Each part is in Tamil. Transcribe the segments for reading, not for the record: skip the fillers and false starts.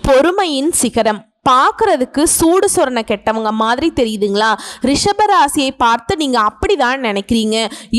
பொறுமையின் சிகரம். பார்க்கறதுக்கு சூடு சொரண கெட்டவங்க மாதிரி தெரியுதுங்களா? ரிஷபராசியை பார்த்து நீங்க அப்படிதான் நினைக்கிறீங்க.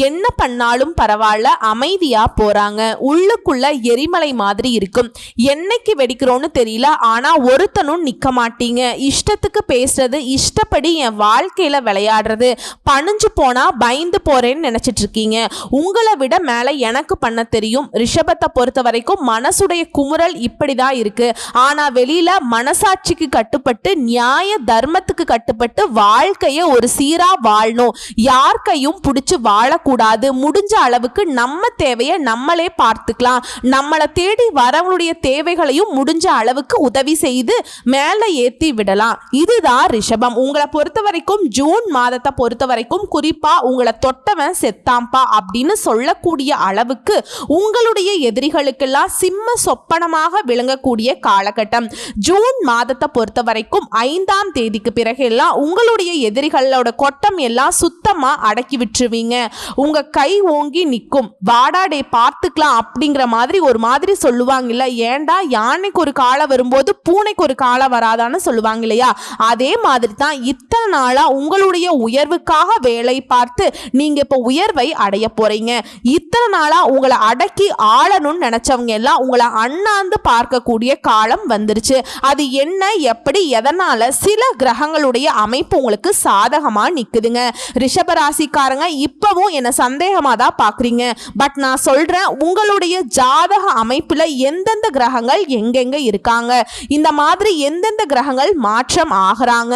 என்ன பண்ணாலும் பரவாயில்ல, அமைதியா போறாங்க. உள்ளுக்குள்ள எரிமலை மாதிரி இருக்கும். என்னைக்கு வெடிக்கிறோன்னு தெரியல, ஆனா ஒருத்தனும் நிக்க மாட்டீங்க. இஷ்டத்துக்கு பேசுறது, இஷ்டப்படி என் வாழ்க்கையில விளையாடுறது, பணிஞ்சு போனா பயந்து போறேன்னு நினைச்சிட்டு இருக்கீங்க. உங்களை விட மேல எனக்கு பண்ண தெரியும். ரிஷபத்தை பொறுத்த வரைக்கும் மனசுடைய குமுறல் இப்படிதான் இருக்கு. ஆனா வெளியில மனசாட்சிக்கு கட்டுப்பட்டு, நியாய தர்மத்துக்கு கட்டுப்பட்டு வாழ்க்கைய ஒரு சீரா வாழணும். யார் கையும் பிடிச்சு வாழக்கூடாது. முடிஞ்ச அளவுக்கு நம்ம தேவையை நம்மளே பார்த்துக்கலாம். நம்மளை தேடி வரவங்களுடைய தேவைகளையும் முடிஞ்ச அளவுக்கு உதவி செய்து மேல ஏத்தி விடலாம். இதுதான் ரிஷபம். உங்களை பொறுத்த வரைக்கும் ஜூன் மாதத்தை பொறுத்த வரைக்கும் குறிப்பா உங்களை தொட்டவன் செத்தாம்பா அப்படின்னு சொல்லக்கூடிய அளவுக்கு உங்களுடைய எதிரிகளுக்கெல்லாம் சிம்ம சொப்பனமாக விளங்கக்கூடிய காலகட்டம். ஜூன் மாதத்தை பொறுத்த வரைக்கும் 5ஆம் தேதிக்கு பிறகு எல்லாம் உங்களுடைய எதிரிகளோட கொட்டம் எல்லாம் சுத்தமா அடக்கி விட்டுருவீங்க. உங்க கை ஓங்கி நிற்கும். வாடாடே பார்த்துக்கலாம் அப்படிங்கிற மாதிரி ஒரு மாதிரி சொல்லுவாங்க இல்ல, ஏண்டா யானைக்கு ஒரு காலம் வரும்போது பூனைக்கு ஒரு காலம் வராதான்னு சொல்லுவாங்க இல்லையா? அதே மாதிரி தான் இத்தனை நாளா உங்களுடைய உயர்வுக்காக வேலை பார்த்து நீங்க இப்ப உயர்வை அடைய போறீங்க. இத்தனை நாளா உங்களை அடக்கி ஆளணும்னு நினைச்சவங்க எல்லாம் உங்களை அண்ணாந்து பார்க்கக்கூடிய காலம் வந்துருச்சு. அது என்ன, எப்படி, எதனால? சில கிரகங்களுடைய அமைப்பு உங்களுக்கு சாதகமா நிக்குதுங்க. ரிஷபராசிக்காரங்க இப்பவும் என்ன சந்தேகமா தான் பாக்குறீங்க. பட் நான் சொல்றேன், உங்களுடைய ஜாதக அமைப்புல எந்தெந்த கிரகங்கள் எங்கெங்க இருக்காங்க, இந்த மாதிரி எந்தெந்த கிரகங்கள் மாற்றம் ஆகுறாங்க,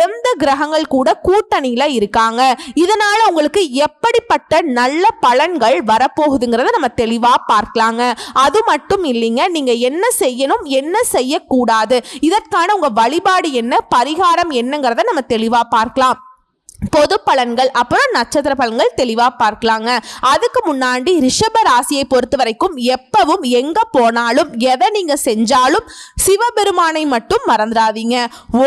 எந்த கிரகங்கள் கூட கூட்டணியில இருக்காங்க, இதனால உங்களுக்கு எப்படிப்பட்ட நல்ல பலன்கள் வரப்போகுதுங்கிறத நம்ம தெளிவா பார்க்கலாங்க. அது மட்டும் இல்லைங்க, நீங்க என்ன செய்யணும், என்ன செய்யக்கூடாது, இதற்கான உங்க வழிபாடு என்ன, பரிகாரம் என்னங்கிறத நம்ம தெளிவா பார்க்கலாம். பொது பலன்கள் அப்புறம் நட்சத்திர பலன்கள் தெளிவா பார்க்கலாங்க. அதுக்கு முன்னாடி ரிஷப ராசியை பொறுத்த வரைக்கும் எப்பவும் எங்க போனாலும் எதை நீங்க செஞ்சாலும் சிவபெருமானை மட்டும் மறந்துடாதீங்க.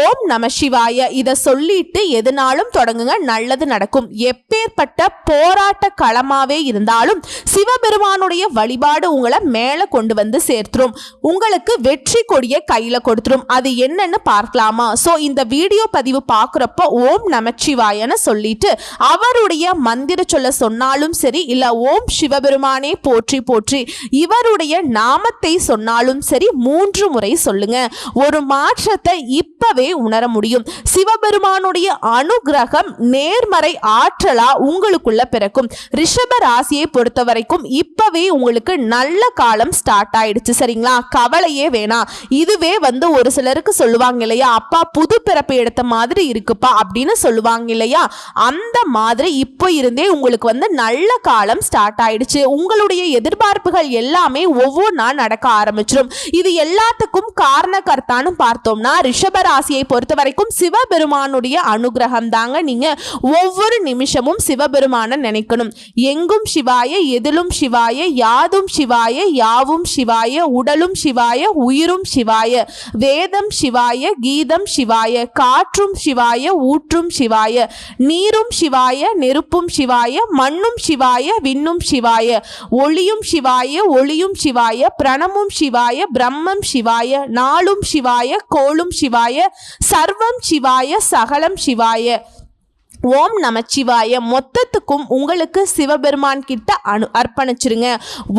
ஓம் நம சிவாய இதை சொல்லிட்டு எதுனாலும் தொடங்குங்க, நல்லது நடக்கும். எப்பேற்பட்ட போராட்ட களமாவே இருந்தாலும் சிவபெருமானுடைய வழிபாடு உங்களை மேல கொண்டு வந்து சேர்த்துரும். உங்களுக்கு வெற்றி கொடிய கையில கொடுத்துரும். அது என்னன்னு பார்க்கலாமா? சோ இந்த வீடியோ பதிவு பார்க்குறப்போ ஓம் நமச்சிவாய சொல்லிட்டு அவருடைய மந்திர சொல்ல சொன்னாலும் சரி, இல்ல ஓம் சிவபெருமானே போற்றி போற்றி இவருடைய நாமத்தை சொன்னாலும் சரி 3 முறை சொல்லுங்க. ஒரு மாற்றத்தை இப்பவே உணர முடியும். சிவபெருமானுடைய அனுகிரகம் நேர்மறை ஆற்றலா உங்களுக்குள்ள பிறக்கும். ரிஷப ராசியை பொறுத்த வரைக்கும் இப்பவே உங்களுக்கு நல்ல காலம் ஸ்டார்ட் ஆயிடுச்சு. சரிங்களா? கவலையே வேணாம். இதுவே ஒரு சிலருக்கு சொல்லுவாங்க இல்லையா, அப்பா புது பிறப்பு எடுத்த மாதிரி இருக்குப்பா அப்படின்னு சொல்லுவாங்க இல்லையா, அந்த மாதிரி இப்போ இருந்தே உங்களுக்கு நல்ல காலம் ஸ்டார்ட் ஆயிடுச்சு. உங்களுடைய எதிர்பார்ப்புகள் எல்லாமே ஒவ்வொன்றா நடக்க ஆரம்பிச்சிடும். இது எல்லாத்துக்கும் காரணகர்த்தான்னு பார்த்தோம்னா ரிஷப ராசியை பொறுத்த வரைக்கும் சிவபெருமானுடைய அனுகிரகம் தாங்க. நீங்க ஒவ்வொரு நிமிஷமும் சிவபெருமான நினைக்கணும். எங்கும் சிவாய, எதிலும் சிவாய, யாதும் சிவாய, யாவும் சிவாய, உடலும் சிவாய, உயிரும் சிவாய, வேதம் சிவாய, கீதம் சிவாய, காற்றும் சிவாய, ஊற்றும் சிவாய, நீரும் சிவாய, நெருப்பும் சிவாய, மண்ணும் சிவாய, விண்ணும் சிவாய, ஒளியும் சிவாய, ஒளியும் சிவாய, பிரணமும் சிவாய, பிரம்மம் சிவாய, நாளும் சிவாய, கோளும் சிவாய, சர்வம் சிவாய, சகலம் சிவாய. ஓம் நமச்சிவாய மொத்தத்துக்கும் உங்களுக்கு சிவபெருமான் கிட்ட அர்ப்பணிச்சிருங்க.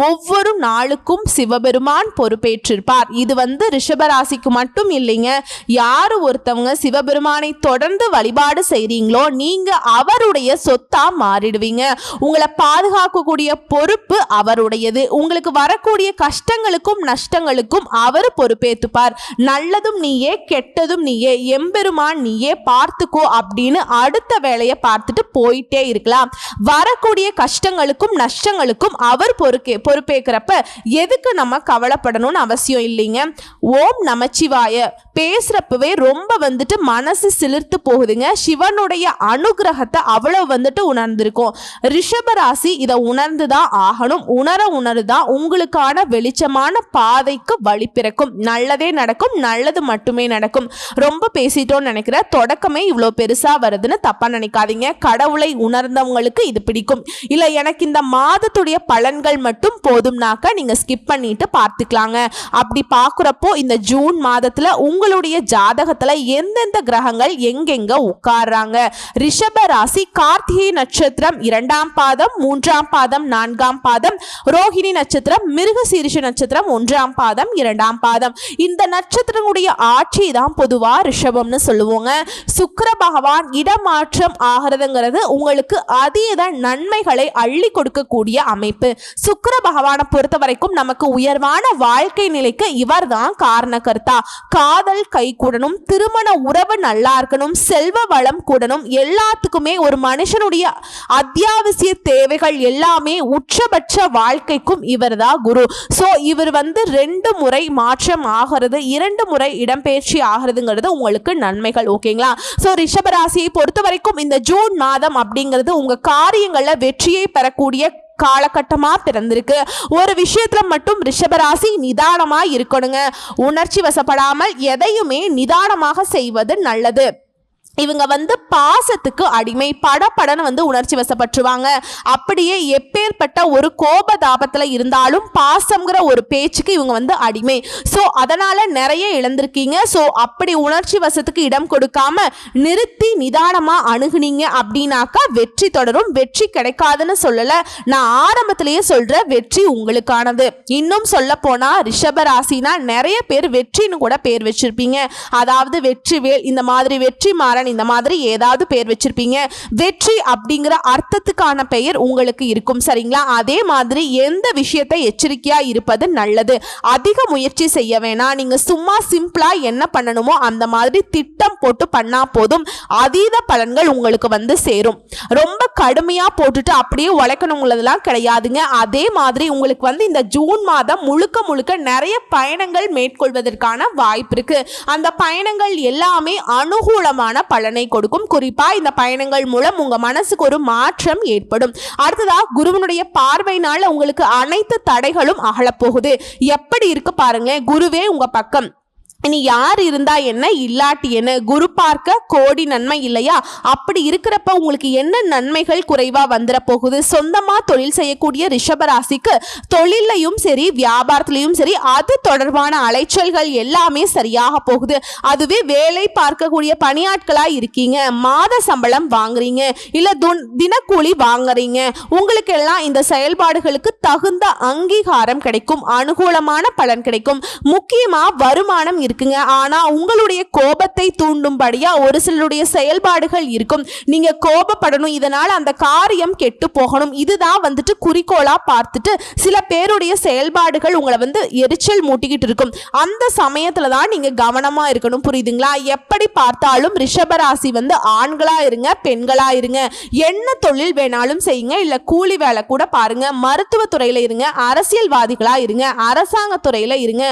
ஒவ்வொரு நாளுக்கும் சிவபெருமான் பொறுப்பேற்றிருப்பார். இது ரிஷபராசிக்கு மட்டும் இல்லைங்க. யாரு ஒருத்தவங்க சிவபெருமானை தொடர்ந்து வழிபாடு செய்றீங்களோ நீங்க அவருடைய சொத்தா மாறிடுவீங்க. உங்களை பாதுகாக்கக்கூடிய பொறுப்பு அவருடையது. உங்களுக்கு வரக்கூடிய கஷ்டங்களுக்கும் நஷ்டங்களுக்கும் அவர் பொறுப்பேற்றுப்பார். நல்லதும் நீயே, கெட்டதும் நீயே, எம்பெருமான் நீயே பார்த்துக்கோ அப்படின்னு அடுத்த வேலையை பார்த்துட்டு போயிட்டே இருக்கலாம். வரக்கூடிய கஷ்டங்களுக்கும் நஷ்டங்களுக்கும் அவர் பொறுப்பேற்கிறப்ப எதுக்கு நம்ம கவலைப்படணும்னு அவசியம் இல்லைங்க. ஓம் நமச்சிவாய பேசுறப்பவே ரொம்ப மனசு சிலிர்த்து போகுதுங்க. சிவனுடைய அனுகிரகத்தை அவ்வளவு உணர்ந்திருக்கும். ரிஷபராசி இதை உணர்ந்துதான் ஆகணும். உணருதான் உங்களுக்கான வெளிச்சமான பாதைக்கு வழி பிறக்கும். நல்லதே நடக்கும், நல்லது மட்டுமே நடக்கும். ரொம்ப பேசிட்டோம்னு நினைக்கிற தொடக்கமே இவ்வளவு பெருசா வருதுன்னு தப்பா நினைக்காதீங்க. கடவுளை உணர்ந்தவங்களுக்கு இது பிடிக்கும். இல்ல எனக்கு இந்த மாதத்துடைய பலன்கள் மட்டும் போதும்னாக்க நீங்க ஸ்கிப் பண்ணிட்டு பார்த்துக்கலாங்க. அப்படி பார்க்குறப்போ இந்த ஜூன் மாதத்துல உங்களுடைய ஜாதகத்துல எந்தெந்த கிரகங்கள் எங்கெங்க உட்கார்றாங்க. ரிஷப ராசி கார்த்திகை நட்சத்திரம் 2ஆம் பாதம் 3ஆம் பாதம் 4ஆம் பாதம், ரோஹிணி நட்சத்திரம் மிருகசீரிஷ நட்சத்திரம் 1ஆம் பாதம் 2ஆம் பாதம். இந்த நட்சத்திரங்களுடைய ஆட்சி தான் பொதுவா ரிஷபம்னு சொல்லுவோங்க. சுக்கிர பகவான் இடமாற்றம் ஆகிறதுங்கிறது உங்களுக்கு அதீத நன்மைகளை அள்ளி கொடுக்கக்கூடிய அமைப்பு. சுக்கிர பகவானை பொறுத்த வரைக்கும் நமக்கு உயர்வான வாழ்க்கை நிலைக்கு இவர் தான் காரணகர்த்தா. காதல் கை கூடணும், திருமண உறவு நல்லா இருக்கணும், செல்வ வளம் கூடணும், எல்லாத்துக்குமே ஒரு மனுஷனுடைய அத்தியாவசிய தேவைகள் எல்லாமே உச்சபட்ச வாழ்க்கைக்கும் இவர் தான் குரு. ஸோ இவர் 2 முறை மாற்றம் ஆகிறது, 2 முறை இடம்பெயர்ச்சி ஆகிறதுங்கிறது உங்களுக்கு நன்மைகள். ஓகேங்களா? ஸோ ரிஷபராசியை பொறுத்த வரைக்கும் இந்த ஜூன் மாதம் அப்படிங்கிறது உங்க காரியங்கள்ல வெற்றியை பெறக்கூடிய காலகட்டமா பிறந்திருக்கு. ஒரு விஷயத்துல மட்டும் ரிஷபராசி நிதானமா இருக்கணுங்க. உணர்ச்சி வசப்படாமல் எதையுமே நிதானமாக செய்வது நல்லது. இவங்க பாசத்துக்கு அடிமை, படப்படன்னு உணர்ச்சி வசப்பட்டுருவாங்க. அப்படியே எப்பேற்பட்ட ஒரு கோபதாபத்தில் இருந்தாலும் பாசம்ங்கிற ஒரு பேச்சுக்கு இவங்க அடிமை. ஸோ அதனால நிறைய இழந்திருக்கீங்க. ஸோ அப்படி உணர்ச்சி வசத்துக்கு இடம் கொடுக்காம நிறுத்தி நிதானமாக அணுகுனீங்க அப்படின்னாக்கா வெற்றி தொடரும். வெற்றி கிடைக்காதுன்னு சொல்லலை, நான் ஆரம்பத்திலேயே சொல்ற வெற்றி உங்களுக்கானது. இன்னும் சொல்ல போனா ரிஷபராசினா நிறைய பேர் வெற்றின்னு கூட பேர் வச்சிருப்பீங்க. அதாவது வெற்றிவேல், இந்த மாதிரி வெற்றி மாறன், இந்த மாதிரி ஏதாவது பேர் வச்சிருப்பீங்க. வெற்றி அப்படிங்கிற அர்த்தத்துக்கான பெயர் உங்களுக்கு இருக்கும். சரிங்களா? அதே மாதிரி எந்த விஷயத்தை எச்சரிக்கையா இருப்பது நல்லது. அதிக முயற்சி செய்ய வேணாம். நீங்க சும்மா சிம்பிளா என்ன பண்ணணுமோ அந்த மாதிரி திட்டம் போட்டு பண்ணா போதும். அதீத பலன்கள் உங்களுக்கு சேரும். ரொம்ப கடுமையா போட்டுட்டு அப்படியே உழைக்கணுங்கிறதுலாம் கிடையாதுங்க. அதே மாதிரி உங்களுக்கு இந்த ஜூன் மாதம் முழுக்க முழுக்க நிறைய பயணங்கள் மேற்கொள்வதற்கான வாய்ப்பு இருக்கு. அந்த பயணங்கள் எல்லாமே அனுகூலமான பலனை கொடுக்கும். குறிப்பா இந்த பயணங்கள் மூலம் உங்க மனசுக்கு ஒரு மாற்றம் ஏற்படும். அடுத்ததா குருவனுடைய பார்வையினால உங்களுக்கு அனைத்து தடைகளும் அகலப்போகுது. எப்படி இருக்கு பாருங்க, குருவே உங்க பக்கம். இனி யார் இருந்தா என்ன, இல்லாட்டி என்ன, குரு பார்க்க கோடி நன்மை இல்லையா? அப்படி இருக்கிறப்ப உங்களுக்கு என்ன நன்மைகள் குறைவா வந்துட போகுது? சொந்தமா தொழில் செய்யக்கூடிய ரிஷபராசிக்கு தொழிலையும் சரி வியாபாரத்திலையும் சரி அது தொடர்பான அலைச்சல்கள் எல்லாமே சரியாக போகுது. அதுவே வேலை பார்க்கக்கூடிய பணியாட்களா இருக்கீங்க, மாத சம்பளம் வாங்குறீங்க, இல்ல தினக்கூலி வாங்குறீங்க, உங்களுக்கு எல்லாம் இந்த செயல்பாடுகளுக்கு தகுந்த அங்கீகாரம் கிடைக்கும், அனுகூலமான பலன் கிடைக்கும். முக்கியமா வருமானம் இருக்குங்க. ஆனா உங்களுடைய கோபத்தை தூண்டும்படியா ஒரு சிலருடைய செயல்பாடுகள் இருக்கும். நீங்க கோபப்படணும், இதனால அந்த காரியம் கெட்டு போகணும். இதுதான் குறிக்கோளா பார்த்துட்டு சில பேருடைய செயல்பாடுகள் உங்களை எரிச்சல் மூட்டிக்கிட்டு இருக்கும். அந்த சமயத்துல தான் நீங்க கவனமா இருக்கணும். புரியுதுங்களா? எப்படி பார்த்தாலும் ரிஷபராசி ஆண்களா இருங்க, பெண்களா இருங்க, என்ன தொழில் வேணாலும் செய்யுங்க, இல்ல கூலி வேலை கூட பாருங்க, மருத்துவ துறையில இருங்க, அரசியல்வாதிகளா இருங்க, அரசாங்க துறையில இருங்க,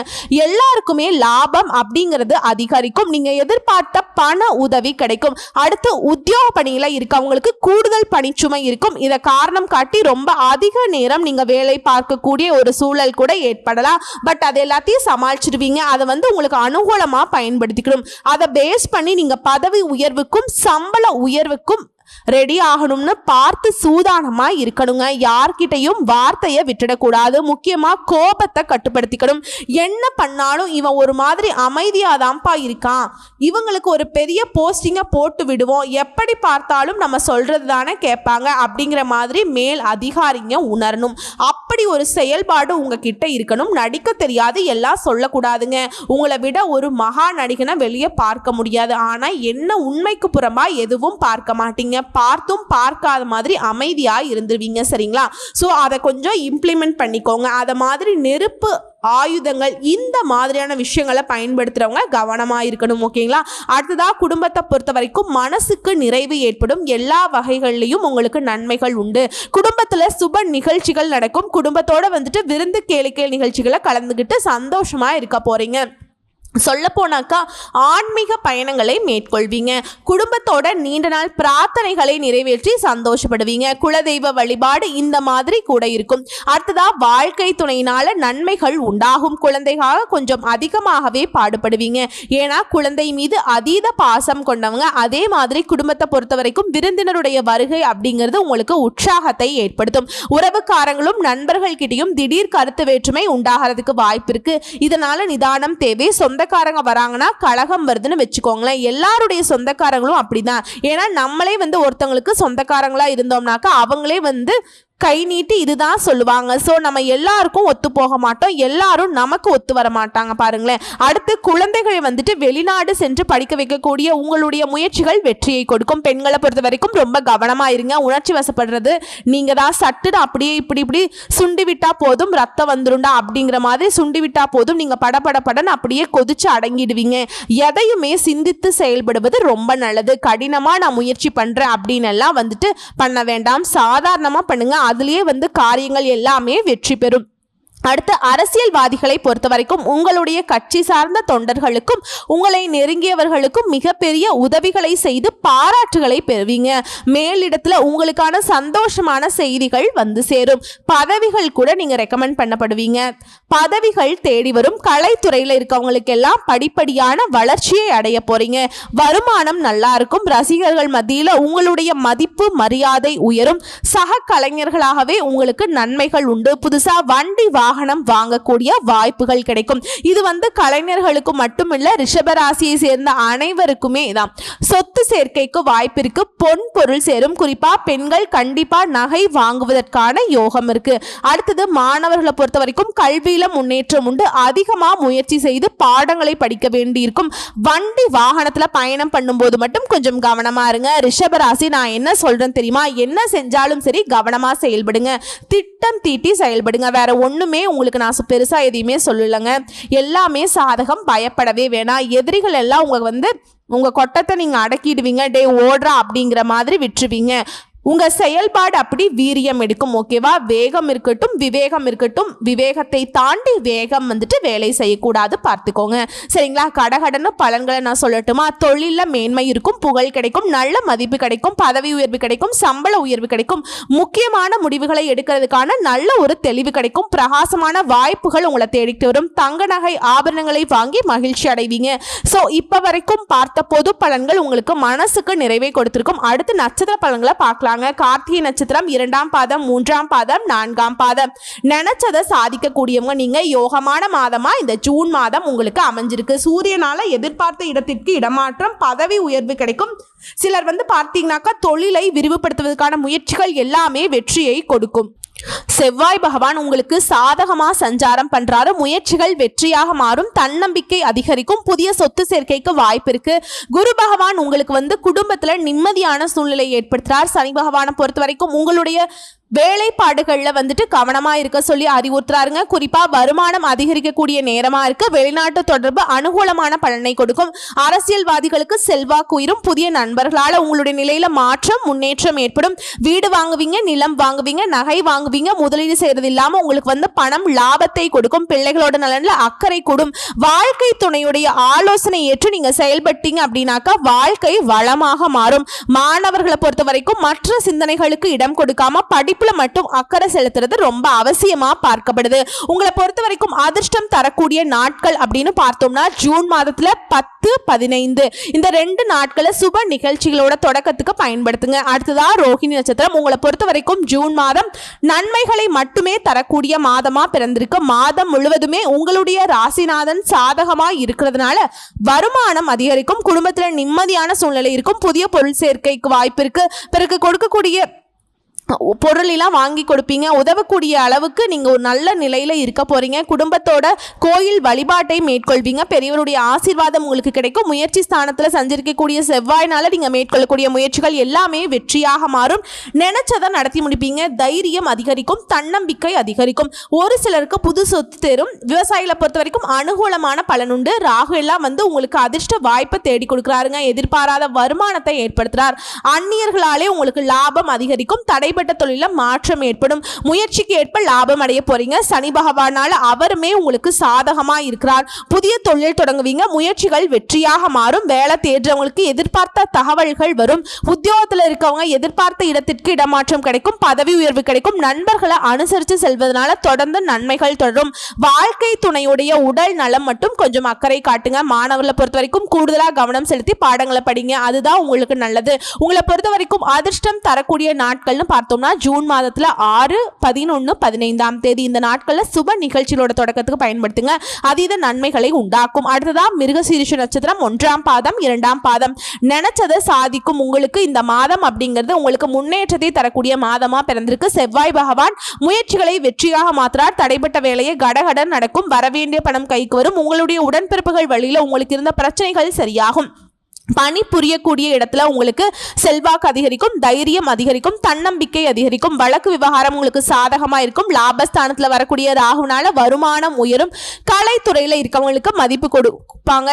எல்லாருக்குமே லாபம் அப்படிங்கிறது அதிகரிக்கும். நீங்க எதிர்பார்த்த பண உதவி கிடைக்கும். அடுத்து உத்தியோக பணியில இருக்கவங்களுக்கு கூடுதல் பணிச்சுமை இருக்கும். இதை காரணம் காட்டி ரொம்ப அதிக நேரம் நீங்க வேலை பார்க்கக்கூடிய ஒரு சூழல் கூட ஏற்படலாம். பட் அது எல்லாத்தையும் சமாளிச்சிருவீங்க. அதை உங்களுக்கு அனுகூலமா பயன்படுத்திக்கணும். அதை பேஸ் பண்ணி நீங்க பதவி உயர்வுக்கும் சம்பள உயர்வுக்கும் ரெடி ஆகணும்னு பார்த்து சூதானமா இருக்கணுங்க. யார்கிட்டையும் வார்த்தையை விட்டுடக்கூடாது. முக்கியமா கோபத்தை கட்டுப்படுத்திக்கணும். என்ன பண்ணாலும் இவன் ஒரு மாதிரி அமைதியாதான்ப்பா இருக்கான், இவங்களுக்கு ஒரு பெரிய போஸ்டிங்கை போட்டு விடுவோம், எப்படி பார்த்தாலும் நம்ம சொல்றது தானே கேட்பாங்க அப்படிங்கிற மாதிரி மேல் அதிகாரிங்க உணரணும். அப்படி ஒரு செயல்பாடு உங்ககிட்ட இருக்கணும். நடிக்க தெரியாது எல்லாம் சொல்லக்கூடாதுங்க. உங்களை விட ஒரு மகா நடிகனை வெளியே பார்க்க முடியாது. ஆனா என்ன உண்மைக்கு புறம்பா எதுவும் பார்க்க மாட்டீங்க. பார்த்தும் பார்க்காத மாதிரி அமைதியா இருந்துருவீங்க. சரிங்களா? ஸோ அதை கொஞ்சம் இம்ப்ளிமெண்ட் பண்ணிக்கோங்க. அதை மாதிரி நெருப்பு ஆயுதங்கள் இந்த மாதிரியான விஷயங்களை பயன்படுத்துறவங்க கவனமா இருக்கணும். ஓகேங்களா? அடுத்ததா குடும்பத்தை பொறுத்த வரைக்கும் மனசுக்கு நிறைவு ஏற்படும். எல்லா வகைகள்லையும் உங்களுக்கு நன்மைகள் உண்டு. குடும்பத்துல சுப நிகழ்ச்சிகள் நடக்கும். குடும்பத்தோட விருந்து கேளிக்கை நிகழ்ச்சிகளை கலந்துக்கிட்டு சந்தோஷமா இருக்க போறீங்க. சொல்ல போனாக்கா ஆன்மீக பயணங்களை மேற்கொள்வீங்க. குடும்பத்தோட நீண்ட நாள் பிரார்த்தனைகளை நிறைவேற்றி சந்தோஷப்படுவீங்க. குலதெய்வ வழிபாடு இந்த மாதிரி கூட இருக்கும். அடுத்ததா வாழ்க்கை துணையினால நன்மைகள் உண்டாகும். குழந்தைக்காக கொஞ்சம் அதிகமாகவே பாடுபடுவீங்க. ஏன்னா குழந்தை மீது அதீத பாசம் கொண்டவங்க. அதே மாதிரி குடும்பத்தை பொறுத்த வரைக்கும் விருந்தினருடைய வருகை அப்படிங்கிறது உங்களுக்கு உற்சாகத்தை ஏற்படுத்தும். உறவுக்காரங்களும் நண்பர்கள் கிட்டையும் திடீர் கருத்து வேற்றுமை உண்டாகிறதுக்கு வாய்ப்பு இருக்கு. இதனால நிதானம் தேவை. சொந்தக்காரங்க வராங்கன்னா கலகம் வருதுன்னு வச்சுக்கோங்களேன். எல்லாருடைய சொந்தக்காரங்களும் அப்படிதான். ஏன்னா நம்மளே ஒருத்தவங்களுக்கு சொந்தக்காரங்களா இருந்தோம்னாக்கா அவங்களே கை நீட்டி இதுதான் சொல்லுவாங்க. ஸோ நம்ம எல்லாருக்கும் ஒத்து போக மாட்டோம், எல்லாரும் நமக்கு ஒத்து வர மாட்டாங்க பாருங்களேன். அடுத்து குழந்தைகளை வெளிநாடு சென்று படிக்க வைக்கக்கூடிய உங்களுடைய முயற்சிகள் வெற்றியை கொடுக்கும். பெண்களை பொறுத்த வரைக்கும் ரொம்ப கவனமா இருங்க. உணர்ச்சி வசப்படுறது நீங்க தான். சட்டுன்னு அப்படியே இப்படி சுண்டி விட்டா போதும் ரத்தம் வந்துருண்டா அப்படிங்கிற மாதிரி சுண்டி விட்டா போதும் நீங்க படன்னு அப்படியே கொதிச்சு அடங்கிடுவீங்க. எதையுமே சிந்தித்து செயல்படுவது ரொம்ப நல்லது. கடினமா நான் முயற்சி பண்றேன் அப்படின்னு எல்லாம் பண்ண வேண்டாம். சாதாரணமா பண்ணுங்க. அதுலயே காரியங்கள் எல்லாமே வெற்றி பெறும். அடுத்து அரசியல்வாதிகளை பொறுத்த வரைக்கும் உங்களுடைய கட்சி சார்ந்த தொண்டர்களுக்கும் உங்களை நெருங்கியவர்களுக்கும் மிகப்பெரிய உதவிகளை செய்து பாராட்டுகளை பெறுவீங்க. மேலிடத்துல உங்களுக்கான சந்தோஷமான செய்திகள் சேரும். பதவிகள் கூட நீங்க ரெக்கமெண்ட் பண்ணப்படுவீங்க. பதவிகள் தேடி வரும். கலைத்துறையில இருக்கவங்களுக்கு எல்லாம் படிப்படியான வளர்ச்சியை அடைய போறீங்க. வருமானம் நல்லா இருக்கும். ரசிகர்கள் மத்தியில உங்களுடைய மதிப்பு மரியாதை உயரும். சக கலைஞர்களாகவே உங்களுக்கு நன்மைகள் உண்டு. புதுசா வண்டி வாகனம் வாங்கக்கூடிய வாய்ப்புகள் கிடைக்கும். இது கலைஞர்களுக்கு மட்டுமில்ல, ரிஷபராசியை சேர்ந்த அனைவருக்குமே தான். சொத்து சேர்க்கைக்கு வாய்ப்பு இருக்கு. பொன் பொருள் சேரும். குறிப்பா பெண்கள் கண்டிப்பா நகை வாங்குவதற்கான யோகம் இருக்கு. அடுத்தது மாணவர்களை பொறுத்த வரைக்கும் கல்வியில முன்னேற்றம் உண்டு. அதிகமா முயற்சி செய்து பாடங்களை படிக்க வேண்டியிருக்கும். வண்டி வாகனத்துல பயணம் பண்ணும்போது மட்டும் கொஞ்சம் கவனமா இருங்க. ரிஷபராசி, நான் என்ன சொல்றேன் தெரியுமா? என்ன செஞ்சாலும் சரி கவனமா செயல்படுங்க. திட்டம் தீட்டி செயல்படுங்க. வேற ஒண்ணுமே உங்களுக்கு நான் பெருசா எதையுமே சொல்லலைங்க. எல்லாமே சாதகம். பயப்படவே வேணாம். எதிரிகள் எல்லாம் உங்க கொட்டத்தை நீங்க அடக்கிடுவீங்க. டே ஓடுறா அப்படிங்கிற மாதிரி விட்டுருவீங்க. உங்க செயல்பாடு அப்படி வீரியம் எடுக்கும். ஓகேவா? வேகம் இருக்கட்டும், விவேகம் இருக்கட்டும். விவேகத்தை தாண்டி வேகம் வேலை செய்யக்கூடாது, பார்த்துக்கோங்க. சரிங்களா? கடகடன்னு பலன்களை நான் சொல்லட்டுமா? தொழில மேன்மை இருக்கும். புகழ் கிடைக்கும். நல்ல மதிப்பு கிடைக்கும். பதவி உயர்வு கிடைக்கும். சம்பள உயர்வு கிடைக்கும். முக்கியமான முடிவுகளை எடுக்கிறதுக்கான நல்ல ஒரு தெளிவு கிடைக்கும். பிரகாசமான வாய்ப்புகள் உங்களை தேடிட்டு வரும். தங்க நகை ஆபரணங்களை வாங்கி மகிழ்ச்சி அடைவீங்க. ஸோ இப்ப வரைக்கும் பார்த்த பொது பலன்கள் உங்களுக்கு மனசுக்கு நிறைவை கொடுத்திருக்கும். அடுத்து நட்சத்திர பலன்களை பார்க்கலாம். கார்த்திகை நட்சத்திரம் 2ஆம் பாதம், 3ஆம் பாதம், 4ஆம் பாதம். நினைச்சதை சாதிக்கக்கூடியவங்க நீங்க. யோகமான மாதமா இந்த ஜூன் மாதம் உங்களுக்கு அமைஞ்சிருக்கு. சூரியனால எதிர்பார்த்த இடத்திற்கு இடமாற்றம், பதவி உயர்வு கிடைக்கும். சிலர் பார்த்தீங்கன்னாக்கா தொழிலை விரிவுபடுத்துவதற்கான முயற்சிகள் எல்லாமே வெற்றியை கொடுக்கும். செவ்வாய் பகவான் உங்களுக்கு சாதகமா சஞ்சாரம் பண்றாரு. முயற்சிகள் வெற்றியாக மாறும். தன்னம்பிக்கை அதிகரிக்கும். புதிய சொத்து சேர்க்கைக்கு வாய்ப்பு இருக்கு. குரு பகவான் உங்களுக்கு குடும்பத்துல நிம்மதியான சூழ்நிலை ஏற்படுத்துறார். சனி பகவானை பொறுத்த வரைக்கும் உங்களுடைய வேலைப்பாடுகள்ல கவனமா இருக்க சொல்லி அறிவுறுத்துறாருங்க. குறிப்பா வருமானம் அதிகரிக்கக்கூடிய நேரமா இருக்கு. வெளிநாட்டு தொடர்பு அனுகூலமான பலனை கொடுக்கும். அரசியல்வாதிகளுக்கு செல்வாக்கு உயரும். புதிய நண்பர்களால உங்களுடைய நிலையில மாற்றம், முன்னேற்றம் ஏற்படும். வீடு வாங்குவீங்க, நிலம் வாங்குவீங்க, நகை வாங்குவீங்க. முதலீடு செய்யறது இல்லாம உங்களுக்கு பணம் லாபத்தை கொடுக்கும். பிள்ளைகளோட நலன்ல அக்கறை கூடும். வாழ்க்கை துணையுடைய ஆலோசனை ஏற்று நீங்க செயல்பட்டீங்க அப்படின்னாக்கா வாழ்க்கை வளமாக மாறும். மாணவர்களை பொறுத்த வரைக்கும் மற்ற சிந்தனைகளுக்கு இடம் கொடுக்காம படிப்புல மட்டும் அக்கறை செலுத்துறது ரொம்ப அவசியமா பார்க்கப்படுது. உங்களை பொறுத்த வரைக்கும் அதிர்ஷ்டம் தரக்கூடிய நாட்கள் அப்படின்னு பார்த்தோம்னா ஜூன் மாதத்துல 10, 15 இந்த 2 நாட்களை சுப நிகழ்ச்சிகளோட தொடக்கத்துக்கு பயன்படுத்துங்க. அடுத்ததா ரோஹிணி நட்சத்திரம். உங்களை பொறுத்த வரைக்கும் ஜூன் மாதம் நன்மைகளை மட்டுமே தரக்கூடிய மாதமா பிறந்திருக்கு. மாதம் முழுவதுமே உங்களுடைய ராசிநாதன் சாதகமா இருக்கிறதுனால வருமானம் அதிகரிக்கும். குடும்பத்துல நிம்மதியான சூழ்நிலை இருக்கும். புதிய பொருள் சேர்க்கைக்கு வாய்ப்பு இருக்கு. பிறகு கொடுக்கக்கூடிய பொருளெல்லாம் வாங்கி கொடுப்பீங்க. உதவக்கூடிய அளவுக்கு நீங்க ஒரு நல்ல நிலையில இருக்க போறீங்க. குடும்பத்தோட கோயில் வழிபாட்டை மேற்கொள்வீங்க. பெரியவருடைய ஆசீர்வாதம் உங்களுக்கு கிடைக்கும். முயற்சி ஸ்தானத்துல சஞ்சரிக்கக்கூடிய செவ்வாய்னால நீங்க மேற்கொள்ளக்கூடிய முயற்சிகள் எல்லாமே வெற்றியாக மாறும். நினைச்சதை நடத்தி முடிப்பீங்க. தைரியம் அதிகரிக்கும். தன்னம்பிக்கை அதிகரிக்கும். ஒரு சிலருக்கு புது சொத்து தேரும். விவசாயிகளை பொறுத்த வரைக்கும் அனுகூலமான பலன் உண்டு. ராகு எல்லாம் உங்களுக்கு அதிர்ஷ்ட வாய்ப்பை தேடி கொடுக்கிறாருங்க. எதிர்பாராத வருமானத்தை ஏற்படுத்துறார். அந்நியர்களாலே உங்களுக்கு லாபம் அதிகரிக்கும். தடைபட்ட ஈடுபட்ட தொழில மாற்றம் ஏற்படும். முயற்சிக்கு ஏற்ப லாபம் அடைய போறீங்க. சனி பகவானால அவருமே உங்களுக்கு சாதகமா இருக்கிறார். புதிய தொழில் தொடங்குவீங்க. முயற்சிகள் வெற்றியாக மாறும். வேலை தேடுறவங்களுக்கு எதிர்பார்த்த தகவல்கள் வரும். உத்தியோகத்தில் இருக்கவங்க எதிர்பார்த்த இடத்திற்கு இடமாற்றம் கிடைக்கும். பதவி உயர்வு கிடைக்கும். நண்பர்களை அனுசரித்து செல்வதனால தொடர்ந்து நன்மைகள் தொடரும். வாழ்க்கை துணையுடைய உடல் நலம் மட்டும் கொஞ்சம் அக்கறை காட்டுங்க. மாணவர்களை பொறுத்த வரைக்கும் கூடுதலாக கவனம் செலுத்தி பாடங்களை படிங்க. அதுதான் உங்களுக்கு நல்லது. உங்களை பொறுத்த வரைக்கும் அதிர்ஷ்டம் தரக்கூடிய நாட்கள்னு பார்த்தோம்னா ஜூன் மாதத்துல 6, 11, 15ஆம் தேதி இந்த நாட்கள்ல சுப நிகழ்ச்சிகளோட தொடக்கத்துக்கு பயன்படுத்துங்க. அதீத நன்மைகளை உண்டாக்கும். அடுத்ததான் மிருகசீரிஷ நட்சத்திரம் 1ஆம் பாதம் 2ஆம் பாதம். நினைச்சதை சாதிக்கும் உங்களுக்கு இந்த மாதம் அப்படிங்கிறது உங்களுக்கு முன்னேற்றத்தை தரக்கூடிய மாதமா பிறந்திருக்கு. செவ்வாய் பகவான் முயற்சிகளை வெற்றியாக மாற்றார். தடைப்பட்ட வேலையை கடகடன் நடக்கும். வரவேண்டிய பணம் கைக்கு வரும். உங்களுடைய உடன்பிறப்புகள் வழியில உங்களுக்கு இருந்த பிரச்சனைகள் சரியாகும். பணி புரியக்கூடிய இடத்துல உங்களுக்கு செல்வாக்கு அதிகரிக்கும். தைரியம் அதிகரிக்கும். தன்னம்பிக்கை அதிகரிக்கும். வழக்கு விவகாரம் உங்களுக்கு சாதகமா இருக்கும். லாபஸ்தானத்துல வரக்கூடிய ராகுனால வருமானம் உயரும். கலைத்துறையில இருக்கவங்களுக்கு மதிப்பு கொடுப்பாங்க.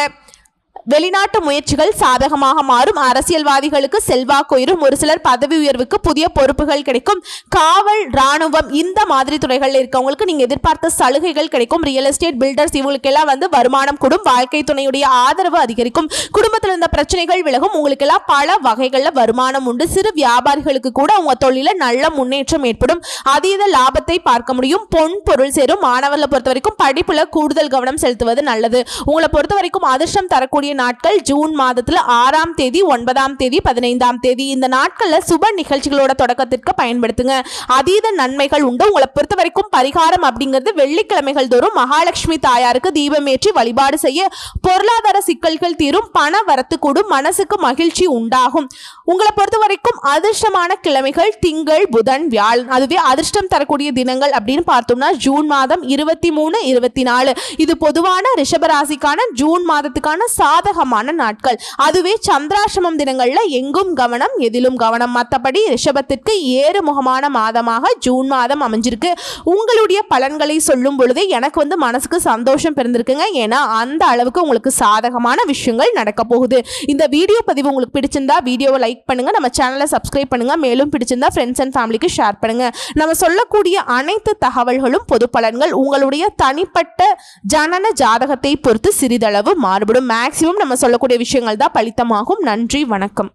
வெளிநாட்டு முயற்சிகள் சாதகமாக மாறும். அரசியல்வாதிகளுக்கு செல்வாக்கு உயரும். ஒரு சிலர் பதவி உயர்வுக்கு புதிய பொறுப்புகள் கிடைக்கும். காவல், ராணுவம் இந்த மாதிரி துறைகளில் இருக்கவங்களுக்கு நீங்க எதிர்பார்த்த சலுகைகள் கிடைக்கும். ரியல் எஸ்டேட், பில்டர்ஸ் இவங்களுக்கெல்லாம் வருமானம் கூடும். வாழ்க்கை துணையுடைய ஆதரவு அதிகரிக்கும். குடும்பத்தில் இருந்த பிரச்சனைகள் விலகும். உங்களுக்கெல்லாம் பல வகைகளில் வருமானம் உண்டு. சிறு வியாபாரிகளுக்கு கூட உங்க தொழில நல்ல முன்னேற்றம் ஏற்படும். அதீத லாபத்தை பார்க்க முடியும். பொன் பொருள் சேரும். மாணவர்களை பொறுத்த வரைக்கும் படிப்புல கூடுதல் கவனம் செலுத்துவது நல்லது. உங்களை பொறுத்த வரைக்கும் அதிர்ஷ்டம் தரக்கூடிய நாட்கள் ஜூன் மாதத்துல 6ஆம் தேதி, 9ஆம் தேதி, 15ஆம் தேதி. இந்த நாட்கள்ல சுப நிகழ்ச்சிகளோட தொடக்கத்திற்கு பயன்படுத்துங்க. அதீத நன்மைகள் உண்டு. உங்களை பொறுத்த வரைக்கும் பரிகாரம் அப்படிங்கிறது வெள்ளிக்கிழமைகள் தோறும் மகாலட்சுமி தாயாருக்கு தீபம் ஏற்றி வழிபாடு செய்ய பொருளாதார சிக்கல்கள் தீரும். பண வரத்து கூடும். மனசுக்கு மகிழ்ச்சி உண்டாகும். உங்களை பொறுத்த வரைக்கும் அதிர்ஷ்டமான கிழமைகள் திங்கள், புதன், வியாழன். அதுவே அதிர்ஷ்டம் தரக்கூடிய தினங்கள் அப்படின்னு பார்த்தோம்னா ஜூன் மாதம் 23, 24 இது பொதுவான ரிஷபராசிக்கான ஜூன் மாதத்துக்கான சாதகமான நாட்கள். அதுவே சந்திராசிரமம் தினங்கள்ல எங்கும் கவனம், எதிலும் கவனம். மற்றபடி ரிஷபத்திற்கு ஏறுமுகமான மாதமாக ஜூன் மாதம் அமைஞ்சிருக்கு. உங்களுடைய பலன்களை சொல்லும் பொழுதே எனக்கு மனசுக்கு சந்தோஷம் பிறந்திருக்குங்க. ஏன்னா அந்த அளவுக்கு உங்களுக்கு சாதகமான விஷயங்கள் நடக்க போகுது. இந்த வீடியோ பதிவு உங்களுக்கு பிடிச்சிருந்தா வீடியோவை லைக் பண்ணுங்க. நம்ம சேனலை சப்ஸ்கிரைப் பண்ணுங்க. மேலும் பிடிச்சிருந்தா ஃப்ரெண்ட்ஸ் அண்ட் ஃபேமிலிக்கு ஷேர் பண்ணுங்க. நம்ம சொல்லக்கூடிய அனைத்து தகவல்களும் பொது பலன்கள். உங்களுடைய தனிப்பட்ட ஜனன ஜாதகத்தை பொறுத்து சிறிதளவு மாறுபடும். மேக்சிமம் நம்ம சொல்லக்கூடிய விஷயங்கள் தான் பலித்தமாகும். நன்றி, வணக்கம்.